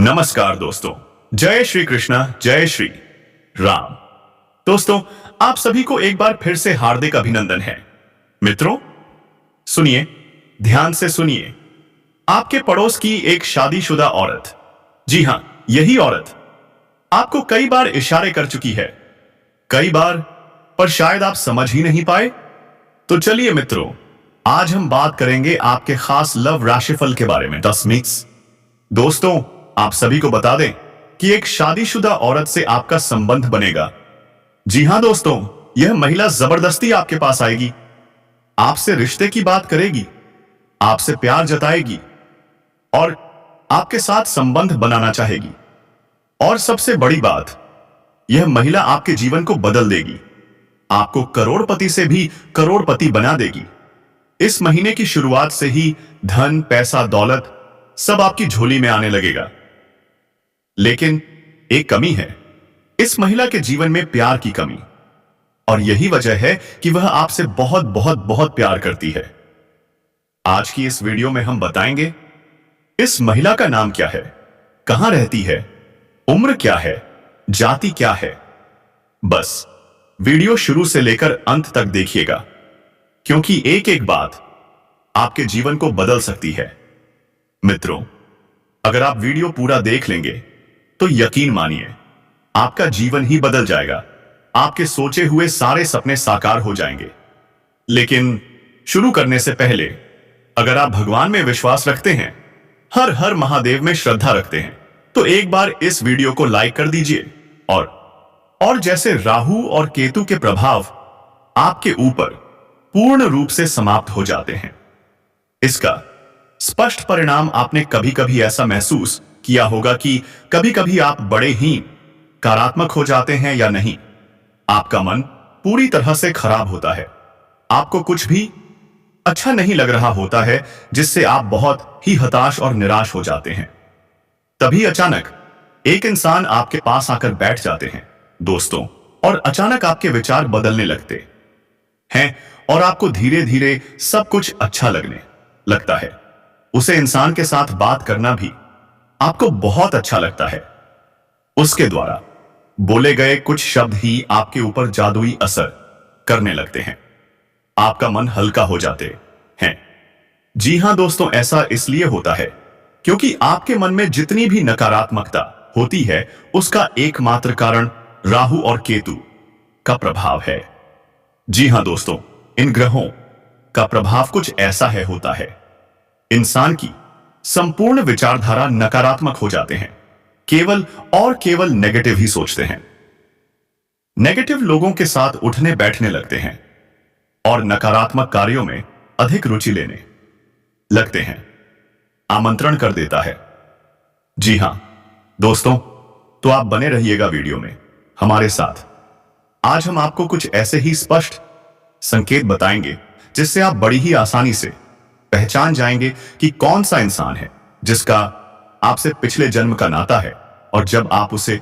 नमस्कार दोस्तों। जय श्री कृष्ण, जय श्री राम। दोस्तों, आप सभी को एक बार फिर से हार्दिक अभिनंदन है। मित्रों, सुनिए, ध्यान से सुनिए। आपके पड़ोस की एक शादीशुदा औरत, जी हां, यही औरत आपको कई बार इशारे कर चुकी है, कई बार, पर शायद आप समझ ही नहीं पाए। तो चलिए मित्रों, आज हम बात करेंगे आपके खास लव राशिफल के बारे में। 10 मिनट्स। दोस्तों, आप सभी को बता दें कि एक शादीशुदा औरत से आपका संबंध बनेगा। जी हां दोस्तों, यह महिला जबरदस्ती आपके पास आएगी, आपसे रिश्ते की बात करेगी, आपसे प्यार जताएगी और आपके साथ संबंध बनाना चाहेगी। और सबसे बड़ी बात, यह महिला आपके जीवन को बदल देगी, आपको करोड़पति से भी करोड़पति बना देगी। इस महीने की शुरुआत से ही धन, पैसा, दौलत सब आपकी झोली में आने लगेगा। लेकिन एक कमी है, इस महिला के जीवन में प्यार की कमी। और यही वजह है कि वह आपसे बहुत बहुत बहुत प्यार करती है। आज की इस वीडियो में हम बताएंगे इस महिला का नाम क्या है, कहां रहती है, उम्र क्या है, जाति क्या है। बस वीडियो शुरू से लेकर अंत तक देखिएगा, क्योंकि एक एक बात आपके जीवन को बदल सकती है। मित्रों, अगर आप वीडियो पूरा देख लेंगे तो यकीन मानिए, आपका जीवन ही बदल जाएगा। आपके सोचे हुए सारे सपने साकार हो जाएंगे। लेकिन शुरू करने से पहले, अगर आप भगवान में विश्वास रखते हैं, हर हर महादेव में श्रद्धा रखते हैं, तो एक बार इस वीडियो को लाइक कर दीजिए। और जैसे राहु और केतु के प्रभाव आपके ऊपर पूर्ण रूप से समाप्त हो जाते हैं, इसका स्पष्ट परिणाम आपने कभी कभी ऐसा महसूस किया होगा कि कभी कभी आप बड़े ही नकारात्मक हो जाते हैं या नहीं। आपका मन पूरी तरह से खराब होता है, आपको कुछ भी अच्छा नहीं लग रहा होता है, जिससे आप बहुत ही हताश और निराश हो जाते हैं। तभी अचानक एक इंसान आपके पास आकर बैठ जाते हैं दोस्तों, और अचानक आपके विचार बदलने लगते हैं और आपको धीरे धीरे सब कुछ अच्छा लगने लगता है। उसे इंसान के साथ बात करना भी आपको बहुत अच्छा लगता है। उसके द्वारा बोले गए कुछ शब्द ही आपके ऊपर जादुई असर करने लगते हैं, आपका मन हल्का हो जाते हैं। जी हां दोस्तों, ऐसा इसलिए होता है क्योंकि आपके मन में जितनी भी नकारात्मकता होती है, उसका एकमात्र कारण राहु और केतु का प्रभाव है। जी हां दोस्तों, इन ग्रहों का प्रभाव कुछ ऐसा है होता है, इंसान की संपूर्ण विचारधारा नकारात्मक हो जाते हैं, केवल और केवल नेगेटिव ही सोचते हैं। नेगेटिव लोगों के साथ उठने बैठने लगते हैं और नकारात्मक कार्यों में अधिक रुचि लेने लगते हैं। आमंत्रण कर देता है। जी हां दोस्तों, तो आप बने रहिएगा वीडियो में हमारे साथ। आज हम आपको कुछ ऐसे ही स्पष्ट संकेत बताएंगे जिससे आप बड़ी ही आसानी से पहचान जाएंगे कि कौन सा इंसान है जिसका आपसे पिछले जन्म का नाता है। और जब आप उसे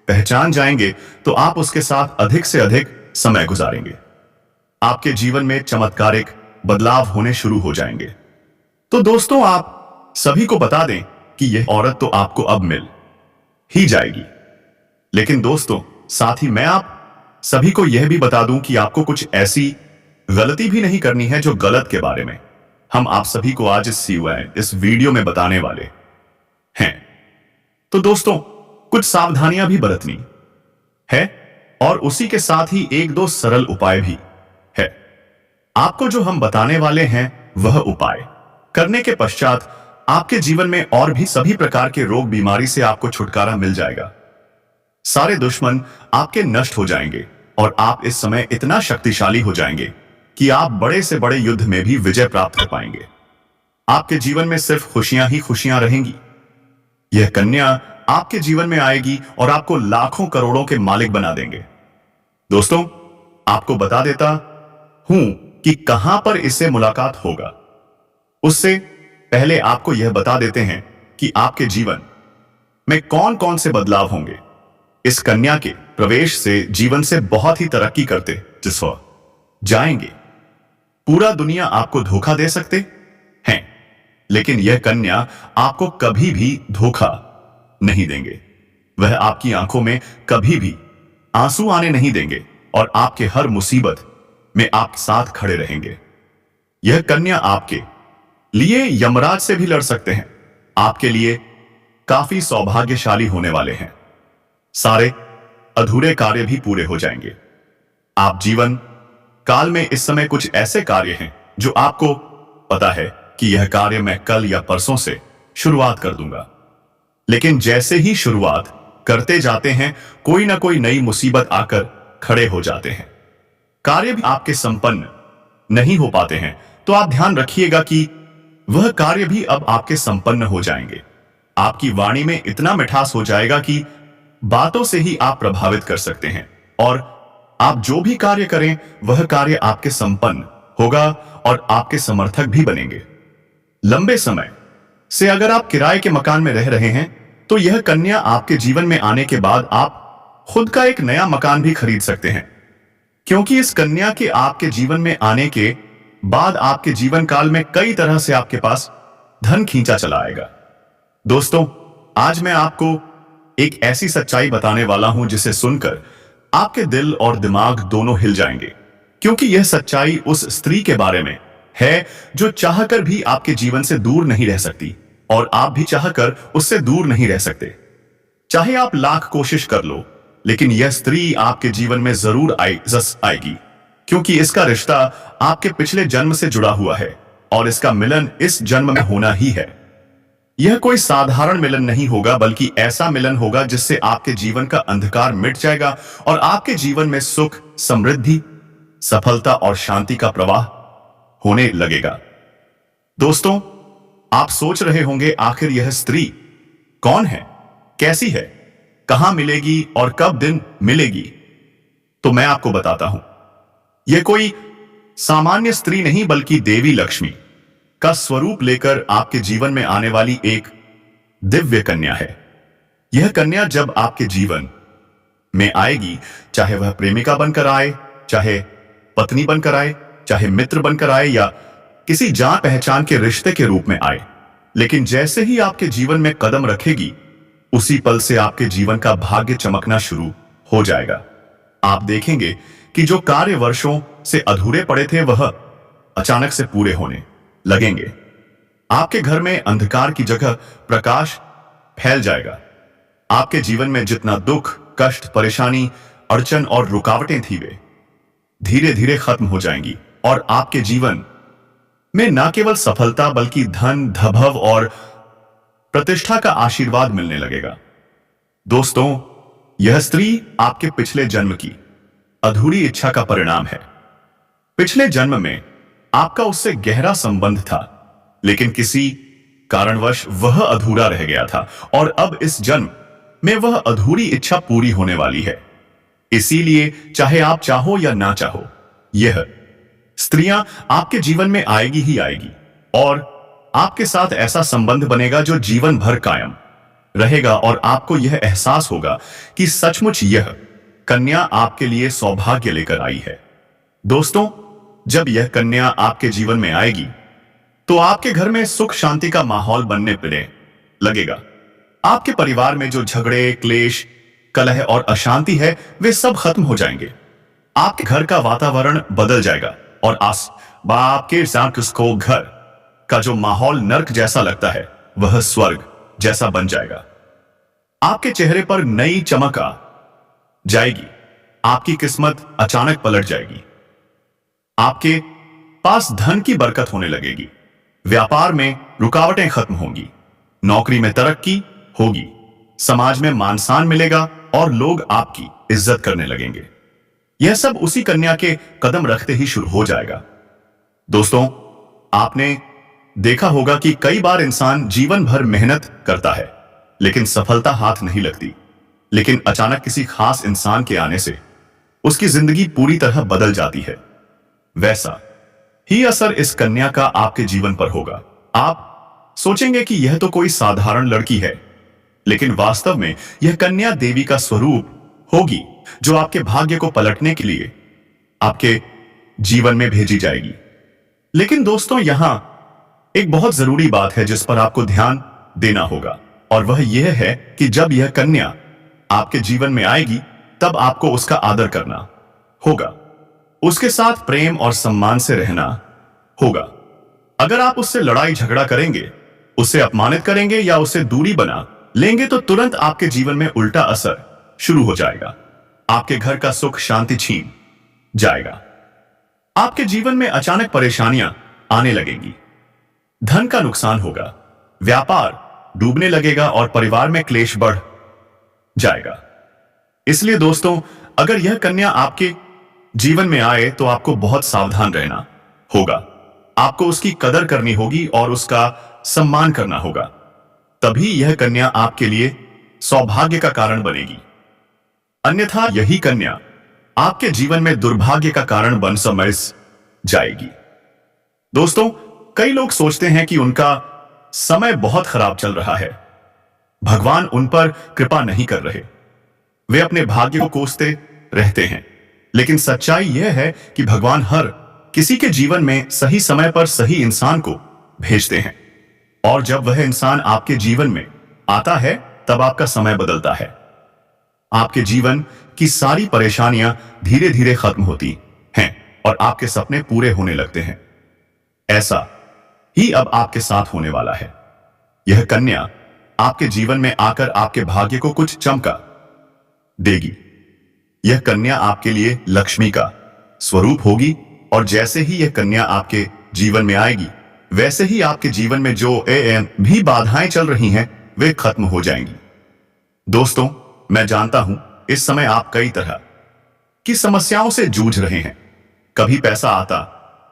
पहचान जाएंगे तो आप उसके साथ अधिक से अधिक समय गुजारेंगे। आपके जीवन में चमत्कारिक बदलाव होने शुरू हो जाएंगे। तो दोस्तों, आप सभी को बता दें कि यह औरत तो आपको अब मिल ही जाएगी। लेकिन दोस्तों, साथ ही मैं आप सभी को यह भी बता दूं कि आपको कुछ ऐसी गलती भी नहीं करनी है जो गलत के बारे में हम आप सभी को आज इस वीडियो में बताने वाले हैं। तो दोस्तों, कुछ सावधानियां भी बरतनी है और उसी के साथ ही एक दो सरल उपाय भी है। आपको जो हम बताने वाले हैं वह उपाय करने के पश्चात आपके जीवन में और भी सभी प्रकार के रोग बीमारी से आपको छुटकारा मिल जाएगा। सारे दुश्मन आपके नष्ट हो जाएंगे और आप इस समय इतना शक्तिशाली हो जाएंगे कि आप बड़े से बड़े युद्ध में भी विजय प्राप्त कर पाएंगे। आपके जीवन में सिर्फ खुशियां ही खुशियां रहेंगी। यह कन्या आपके जीवन में आएगी और आपको लाखों करोड़ों के मालिक बना देंगे। दोस्तों, आपको बता देता हूं कि कहां पर इससे मुलाकात होगा। उससे पहले आपको यह बता देते हैं कि आपके जीवन में कौन कौन से बदलाव होंगे। इस कन्या के प्रवेश से जीवन से बहुत ही तरक्की करते जिस जाएंगे। पूरा दुनिया आपको धोखा दे सकते हैं, लेकिन यह कन्या आपको कभी भी धोखा नहीं देंगे। वह आपकी आंखों में कभी भी आंसू आने नहीं देंगे और आपके हर मुसीबत में आपके साथ खड़े रहेंगे। यह कन्या आपके लिए यमराज से भी लड़ सकते हैं। आपके लिए काफी सौभाग्यशाली होने वाले हैं। सारे अधूरे कार्य भी पूरे हो जाएंगे। आप जीवन काल में इस समय कुछ ऐसे कार्य हैं जो आपको पता है कि यह कार्य मैं कल या परसों से शुरुआत कर दूंगा, लेकिन जैसे ही शुरुआत करते जाते हैं कोई ना कोई नई मुसीबत आकर खड़े हो जाते हैं। कार्य भी आपके संपन्न नहीं हो पाते हैं, तो आप ध्यान रखिएगा कि वह कार्य भी अब आपके संपन्न हो जाएंगे। आपकी वाणी में इतना मिठास हो जाएगा कि बातों से ही आप प्रभावित कर सकते हैं और आप जो भी कार्य करें वह कार्य आपके संपन्न होगा और आपके समर्थक भी बनेंगे। लंबे समय से अगर आप किराए के मकान में रह रहे हैं तो यह कन्या आपके जीवन में आने के बाद आप खुद का एक नया मकान भी खरीद सकते हैं, क्योंकि इस कन्या के आपके जीवन में आने के बाद आपके जीवन काल में कई तरह से आपके पास धन खींचा चला आएगा। दोस्तों, आज मैं आपको एक ऐसी सच्चाई बताने वाला हूं जिसे सुनकर आपके दिल और दिमाग दोनों हिल जाएंगे, क्योंकि यह सच्चाई उस स्त्री के बारे में है जो चाहकर भी आपके जीवन से दूर नहीं रह सकती और आप भी चाहकर उससे दूर नहीं रह सकते। चाहे आप लाख कोशिश कर लो, लेकिन यह स्त्री आपके जीवन में जरूर आएगी, क्योंकि इसका रिश्ता आपके पिछले जन्म से जुड़ा हुआ है और इसका मिलन इस जन्म में होना ही है। यह कोई साधारण मिलन नहीं होगा, बल्कि ऐसा मिलन होगा जिससे आपके जीवन का अंधकार मिट जाएगा और आपके जीवन में सुख, समृद्धि, सफलता और शांति का प्रवाह होने लगेगा। दोस्तों, आप सोच रहे होंगे आखिर यह स्त्री कौन है, कैसी है, कहां मिलेगी और कब दिन मिलेगी? तो मैं आपको बताता हूं। यह कोई सामान्य स्त्री नहीं बल्कि देवी लक्ष्मी का स्वरूप लेकर आपके जीवन में आने वाली एक दिव्य कन्या है। यह कन्या जब आपके जीवन में आएगी, चाहे वह प्रेमिका बनकर आए, चाहे पत्नी बनकर आए, चाहे मित्र बनकर आए या किसी जान पहचान के रिश्ते के रूप में आए, लेकिन जैसे ही आपके जीवन में कदम रखेगी उसी पल से आपके जीवन का भाग्य चमकना शुरू हो जाएगा। आप देखेंगे कि जो कार्य वर्षों से अधूरे पड़े थे वह अचानक से पूरे होने लगेंगे। आपके घर में अंधकार की जगह प्रकाश फैल जाएगा। आपके जीवन में जितना दुख, कष्ट, परेशानी, अड़चन और रुकावटें थी वे धीरे धीरे खत्म हो जाएंगी और आपके जीवन में न केवल सफलता बल्कि धन, वैभव और प्रतिष्ठा का आशीर्वाद मिलने लगेगा। दोस्तों, यह स्त्री आपके पिछले जन्म की अधूरी इच्छा का परिणाम है। पिछले जन्म में आपका उससे गहरा संबंध था, लेकिन किसी कारणवश वह अधूरा रह गया था और अब इस जन्म में वह अधूरी इच्छा पूरी होने वाली है। इसीलिए चाहे आप चाहो या ना चाहो, यह स्त्रियां आपके जीवन में आएगी ही आएगी और आपके साथ ऐसा संबंध बनेगा जो जीवन भर कायम रहेगा और आपको यह एहसास होगा कि सचमुच यह कन्या आपके लिए सौभाग्य लेकर आई है। दोस्तों, जब यह कन्या आपके जीवन में आएगी तो आपके घर में सुख शांति का माहौल बनने पड़े लगेगा। आपके परिवार में जो झगड़े, क्लेश, कलह और अशांति है वे सब खत्म हो जाएंगे। आपके घर का वातावरण बदल जाएगा और आपके को घर का जो माहौल नर्क जैसा लगता है वह स्वर्ग जैसा बन जाएगा। आपके चेहरे पर नई चमक आ जाएगी। आपकी किस्मत अचानक पलट जाएगी। आपके पास धन की बरकत होने लगेगी। व्यापार में रुकावटें खत्म होंगी। नौकरी में तरक्की होगी। समाज में मान सम्मान मिलेगा और लोग आपकी इज्जत करने लगेंगे। यह सब उसी कन्या के कदम रखते ही शुरू हो जाएगा। दोस्तों, आपने देखा होगा कि कई बार इंसान जीवन भर मेहनत करता है लेकिन सफलता हाथ नहीं लगती, लेकिन अचानक किसी खास इंसान के आने से उसकी जिंदगी पूरी तरह बदल जाती है। वैसा ही असर इस कन्या का आपके जीवन पर होगा। आप सोचेंगे कि यह तो कोई साधारण लड़की है, लेकिन वास्तव में यह कन्या देवी का स्वरूप होगी जो आपके भाग्य को पलटने के लिए आपके जीवन में भेजी जाएगी। लेकिन दोस्तों, यहां एक बहुत जरूरी बात है जिस पर आपको ध्यान देना होगा। और वह यह है कि जब यह कन्या आपके जीवन में आएगी तब आपको उसका आदर करना होगा, उसके साथ प्रेम और सम्मान से रहना होगा। अगर आप उससे लड़ाई झगड़ा करेंगे, उसे अपमानित करेंगे या उसे दूरी बना लेंगे तो तुरंत आपके जीवन में उल्टा असर शुरू हो जाएगा। आपके घर का सुख शांति छीन जाएगा। आपके जीवन में अचानक परेशानियां आने लगेंगी, धन का नुकसान होगा, व्यापार डूबने लगेगा और परिवार में क्लेश बढ़ जाएगा। इसलिए दोस्तों, अगर यह कन्या आपके जीवन में आए तो आपको बहुत सावधान रहना होगा। आपको उसकी कदर करनी होगी और उसका सम्मान करना होगा। तभी यह कन्या आपके लिए सौभाग्य का कारण बनेगी। अन्यथा यही कन्या आपके जीवन में दुर्भाग्य का कारण बन समझ जाएगी। दोस्तों, कई लोग सोचते हैं कि उनका समय बहुत खराब चल रहा है, भगवान उन पर कृपा नहीं कर रहे, वे अपने भाग्य को कोसते रहते हैं। लेकिन सच्चाई यह है कि भगवान हर किसी के जीवन में सही समय पर सही इंसान को भेजते हैं, और जब वह इंसान आपके जीवन में आता है तब आपका समय बदलता है। आपके जीवन की सारी परेशानियां धीरे धीरे खत्म होती हैं और आपके सपने पूरे होने लगते हैं। ऐसा ही अब आपके साथ होने वाला है। यह कन्या आपके जीवन में आकर आपके भाग्य को कुछ चमका देगी। यह कन्या आपके लिए लक्ष्मी का स्वरूप होगी, और जैसे ही यह कन्या आपके जीवन में आएगी वैसे ही आपके जीवन में जो भी बाधाएं चल रही हैं वे खत्म हो जाएंगी। दोस्तों, मैं जानता हूं इस समय आप कई तरह की समस्याओं से जूझ रहे हैं। कभी पैसा आता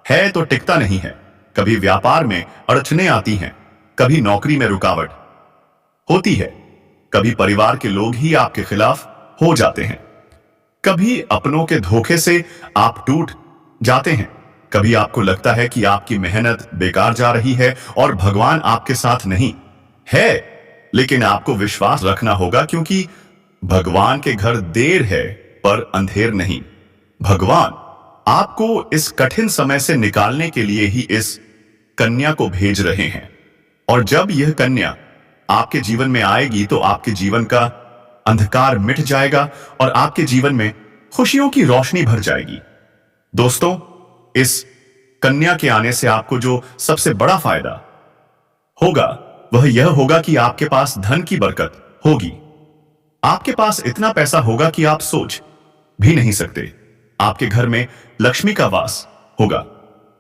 है तो टिकता नहीं है, कभी व्यापार में अड़चनें आती हैं, कभी नौकरी में रुकावट होती है, कभी परिवार के लोग ही आपके खिलाफ हो जाते हैं, कभी अपनों के धोखे से आप टूट जाते हैं, कभी आपको लगता है कि आपकी मेहनत बेकार जा रही है और भगवान आपके साथ नहीं है। लेकिन आपको विश्वास रखना होगा, क्योंकि भगवान के घर देर है पर अंधेर नहीं। भगवान आपको इस कठिन समय से निकालने के लिए ही इस कन्या को भेज रहे हैं, और जब यह कन्या आपके जीवन में आएगी तो आपके जीवन का अंधकार मिट जाएगा और आपके जीवन में खुशियों की रोशनी भर जाएगी। दोस्तों, इस कन्या के आने से आपको जो सबसे बड़ा फायदा होगा वह यह होगा कि आपके पास धन की बरकत होगी। आपके पास इतना पैसा होगा कि आप सोच भी नहीं सकते। आपके घर में लक्ष्मी का वास होगा।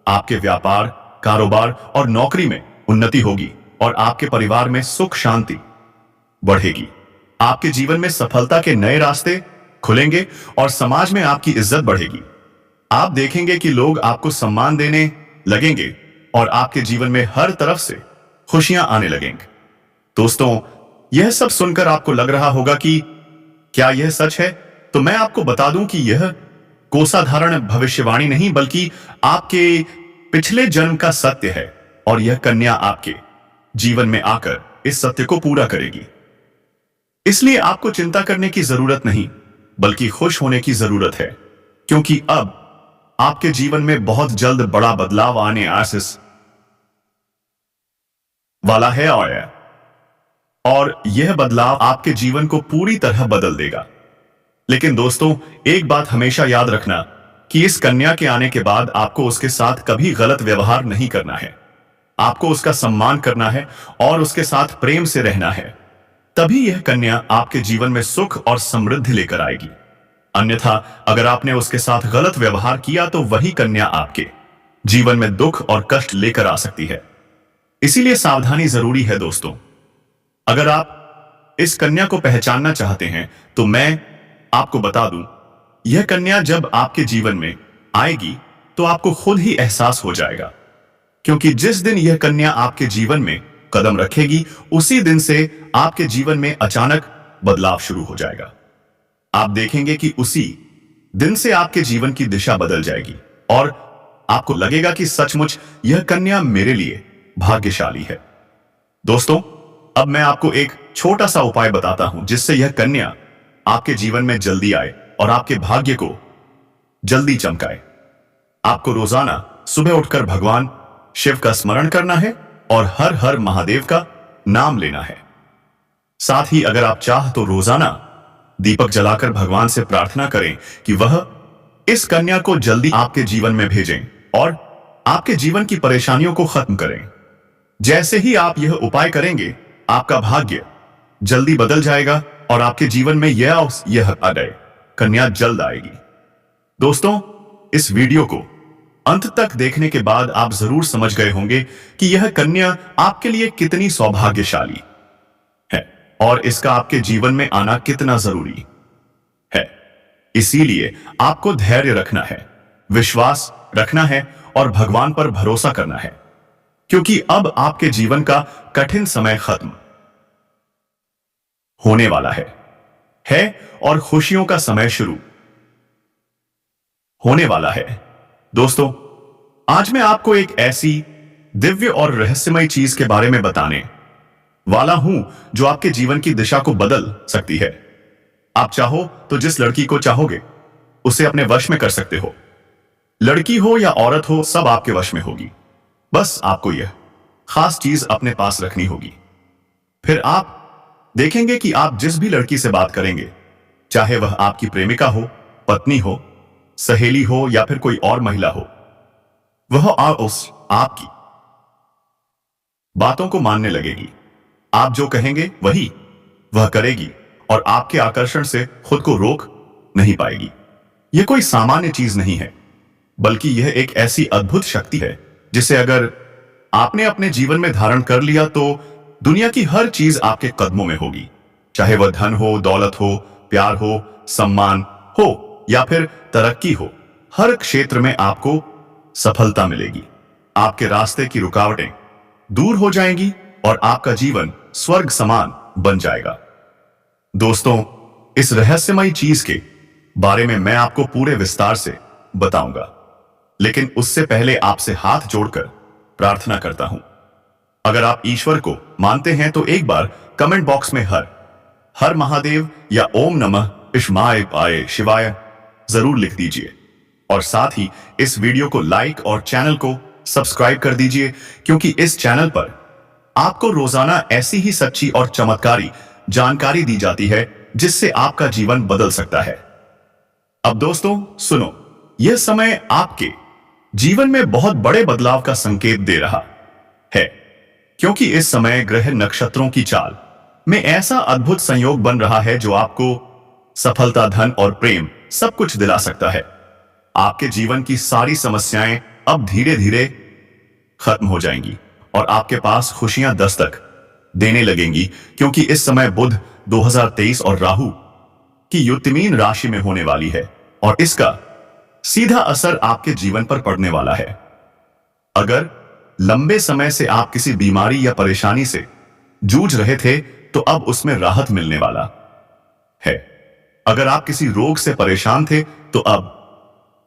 आपके व्यापार, कारोबार और नौकरी में उन्नति होगी और आपके परिवार में सुख शांति बढ़ेगी। आपके जीवन में सफलता के नए रास्ते खुलेंगे और समाज में आपकी इज्जत बढ़ेगी। आप देखेंगे कि लोग आपको सम्मान देने लगेंगे और आपके जीवन में हर तरफ से खुशियां आने लगेंगी। दोस्तों, यह सब सुनकर आपको लग रहा होगा कि क्या यह सच है? तो मैं आपको बता दूं कि यह कोसाधारण भविष्यवाणी नहीं बल्कि आपके पिछले जन्म का सत्य है, और यह कन्या आपके जीवन में आकर इस सत्य को पूरा करेगी। इसलिए आपको चिंता करने की जरूरत नहीं बल्कि खुश होने की जरूरत है, क्योंकि अब आपके जीवन में बहुत जल्द बड़ा बदलाव आने आसिस वाला है, और यह बदलाव आपके जीवन को पूरी तरह बदल देगा। लेकिन दोस्तों, एक बात हमेशा याद रखना कि इस कन्या के आने के बाद आपको उसके साथ कभी गलत व्यवहार नहीं करना है। आपको उसका सम्मान करना है और उसके साथ प्रेम से रहना है। तभी यह कन्या आपके जीवन में सुख और समृद्धि लेकर आएगी। अन्यथा अगर आपने उसके साथ गलत व्यवहार किया तो वही कन्या आपके जीवन में दुख और कष्ट लेकर आ सकती है। इसीलिए सावधानी जरूरी है दोस्तों। अगर आप इस कन्या को पहचानना चाहते हैं तो मैं आपको बता दूं, यह कन्या जब आपके जीवन में आएगी तो आपको खुद ही एहसास हो जाएगा, क्योंकि जिस दिन यह कन्या आपके जीवन में कदम रखेगी उसी दिन से आपके जीवन में अचानक बदलाव शुरू हो जाएगा। आप देखेंगे कि उसी दिन से आपके जीवन की दिशा बदल जाएगी और आपको लगेगा कि सचमुच यह कन्या मेरे लिए भाग्यशाली है। दोस्तों, अब मैं आपको एक छोटा सा उपाय बताता हूं जिससे यह कन्या आपके जीवन में जल्दी आए और आपके भाग्य को जल्दी चमकाए। आपको रोजाना सुबह उठकर भगवान शिव का स्मरण करना है और हर हर महादेव का नाम लेना है। साथ ही अगर आप चाह तो रोजाना दीपक जलाकर भगवान से प्रार्थना करें कि वह इस कन्या को जल्दी आपके जीवन में भेजें और आपके जीवन की परेशानियों को खत्म करें। जैसे ही आप यह उपाय करेंगे, आपका भाग्य जल्दी बदल जाएगा और आपके जीवन में यह अदय कन्या जल्द आएगी। दोस्तों, इस वीडियो को अंत तक देखने के बाद आप जरूर समझ गए होंगे कि यह कन्या आपके लिए कितनी सौभाग्यशाली है और इसका आपके जीवन में आना कितना जरूरी है। इसीलिए आपको धैर्य रखना है, विश्वास रखना है और भगवान पर भरोसा करना है, क्योंकि अब आपके जीवन का कठिन समय खत्म होने वाला है और खुशियों का समय शुरू होने वाला है। दोस्तों, आज मैं आपको एक ऐसी दिव्य और रहस्यमय चीज के बारे में बताने वाला हूं जो आपके जीवन की दिशा को बदल सकती है। आप चाहो तो जिस लड़की को चाहोगे उसे अपने वश में कर सकते हो। लड़की हो या औरत हो, सब आपके वश में होगी। बस आपको यह खास चीज अपने पास रखनी होगी। फिर आप देखेंगे कि आप जिस भी लड़की से बात करेंगे, चाहे वह आपकी प्रेमिका हो, पत्नी हो, सहेली हो या फिर कोई और महिला हो, वह आपकी बातों को मानने लगेगी। आप जो कहेंगे वही वह करेगी और आपके आकर्षण से खुद को रोक नहीं पाएगी। यह कोई सामान्य चीज नहीं है, बल्कि यह एक ऐसी अद्भुत शक्ति है जिसे अगर आपने अपने जीवन में धारण कर लिया तो दुनिया की हर चीज आपके कदमों में होगी। चाहे वह धन हो, दौलत हो, प्यार हो, सम्मान हो या फिर तरक्की हो, हर क्षेत्र में आपको सफलता मिलेगी। आपके रास्ते की रुकावटें दूर हो जाएंगी और आपका जीवन स्वर्ग समान बन जाएगा। दोस्तों, इस रहस्यमयी चीज के बारे में मैं आपको पूरे विस्तार से बताऊंगा, लेकिन उससे पहले आपसे हाथ जोड़कर प्रार्थना करता हूं। अगर आप ईश्वर को मानते हैं तो एक बार कमेंट बॉक्स में हर महादेव या ओम नमः शिवाय जरूर लिख दीजिए और साथ ही इस वीडियो को लाइक और चैनल को सब्सक्राइब कर दीजिए, क्योंकि इस चैनल पर आपको रोजाना ऐसी ही सच्ची और चमत्कारी जानकारी दी जाती है जिससे आपका जीवन बदल सकता है। अब दोस्तों सुनो, यह समय आपके जीवन में बहुत बड़े बदलाव का संकेत दे रहा है, क्योंकि इस समय ग्रह नक्षत्रों की चाल में ऐसा अद्भुत संयोग बन रहा है जो आपको सफलता, धन और प्रेम सब कुछ दिला सकता है। आपके जीवन की सारी समस्याएं अब धीरे धीरे खत्म हो जाएंगी और आपके पास खुशियां दस्तक देने लगेंगी, क्योंकि इस समय बुध 2023 और राहु की युति मीन राशि में होने वाली है और इसका सीधा असर आपके जीवन पर पड़ने वाला है। अगर लंबे समय से आप किसी बीमारी या परेशानी से जूझ रहे थे तो अब उसमें राहत मिलने वाला है। अगर आप किसी रोग से परेशान थे तो अब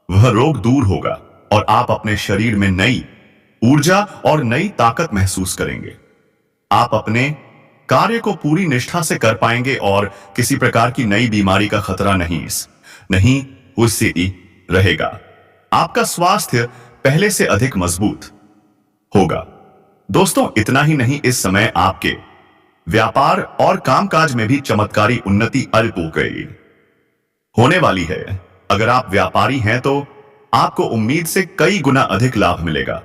वह रोग दूर होगा और आप अपने शरीर में नई ऊर्जा और नई ताकत महसूस करेंगे। आप अपने कार्य को पूरी निष्ठा से कर पाएंगे और किसी प्रकार की नई बीमारी का खतरा नहीं उससे रहेगा। आपका स्वास्थ्य पहले से अधिक मजबूत होगा। दोस्तों, इतना ही नहीं, इस समय आपके व्यापार और कामकाज में भी चमत्कारी उन्नति होने वाली है। अगर आप व्यापारी हैं तो आपको उम्मीद से कई गुना अधिक लाभ मिलेगा।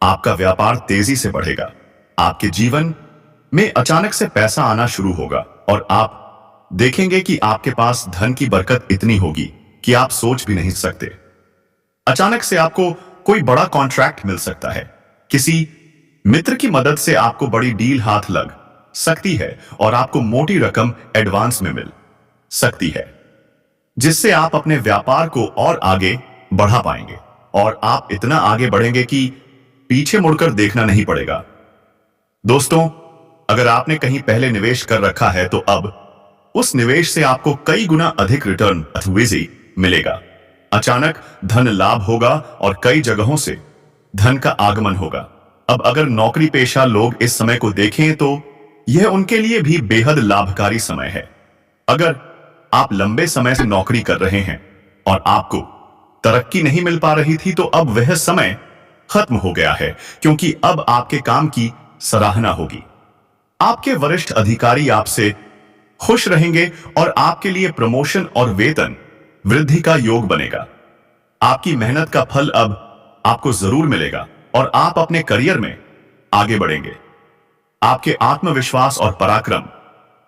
आपका व्यापार तेजी से बढ़ेगा। आपके जीवन में अचानक से पैसा आना शुरू होगा और आप देखेंगे कि आपके पास धन की बरकत इतनी होगी कि आप सोच भी नहीं सकते। अचानक से आपको कोई बड़ा कॉन्ट्रैक्ट मिल सकता है। किसी मित्र की मदद से आपको बड़ी डील हाथ लग सकती है और आपको मोटी रकम एडवांस में मिल सकती है, जिससे आप अपने व्यापार को और आगे बढ़ा पाएंगे और आप इतना आगे बढ़ेंगे कि पीछे मुड़कर देखना नहीं पड़ेगा। दोस्तों, अगर आपने कहीं पहले निवेश कर रखा है तो अब उस निवेश से आपको कई गुना अधिक रिटर्न मिलेगा। अचानक धन लाभ होगा और कई जगहों से धन का आगमन होगा। अब अगर नौकरी पेशा लोग इस समय को देखें तो यह उनके लिए भी बेहद लाभकारी समय है। अगर आप लंबे समय से नौकरी कर रहे हैं और आपको तरक्की नहीं मिल पा रही थी तो अब वह समय खत्म हो गया है, क्योंकि अब आपके काम की सराहना होगी। आपके वरिष्ठ अधिकारी आपसे खुश रहेंगे और आपके लिए प्रमोशन और वेतन वृद्धि का योग बनेगा। आपकी मेहनत का फल अब आपको जरूर मिलेगा और आप अपने करियर में आगे बढ़ेंगे। आपके आत्मविश्वास और पराक्रम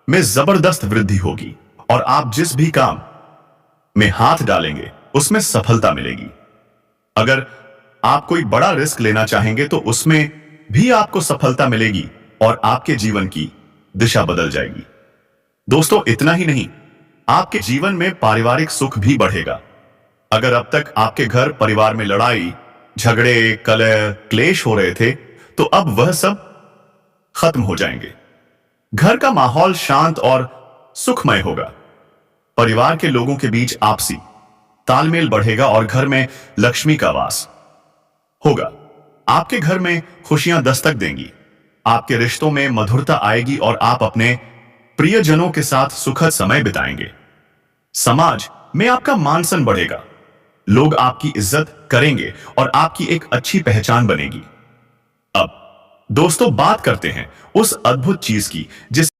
में जबरदस्त वृद्धि होगी और आप जिस भी काम में हाथ डालेंगे उसमें सफलता मिलेगी। अगर आप कोई बड़ा रिस्क लेना चाहेंगे तो उसमें भी आपको सफलता मिलेगी और आपके जीवन की दिशा बदल जाएगी। दोस्तों, इतना ही नहीं, आपके जीवन में पारिवारिक सुख भी बढ़ेगा। अगर अब तक आपके घर परिवार में लड़ाई झगड़े कलह क्लेश हो रहे थे तो अब वह सब खत्म हो जाएंगे। घर का माहौल शांत और सुखमय होगा। परिवार के लोगों के बीच आपसी तालमेल बढ़ेगा और घर में लक्ष्मी का वास होगा। आपके घर में खुशियां दस्तक देंगी। आपके रिश्तों में मधुरता आएगी और आप अपने प्रियजनों के साथ सुखद समय बिताएंगे। समाज में आपका मान सम्मान बढ़ेगा। लोग आपकी इज्जत करेंगे और आपकी एक अच्छी पहचान बनेगी। अब दोस्तों, बात करते हैं उस अद्भुत चीज की जिस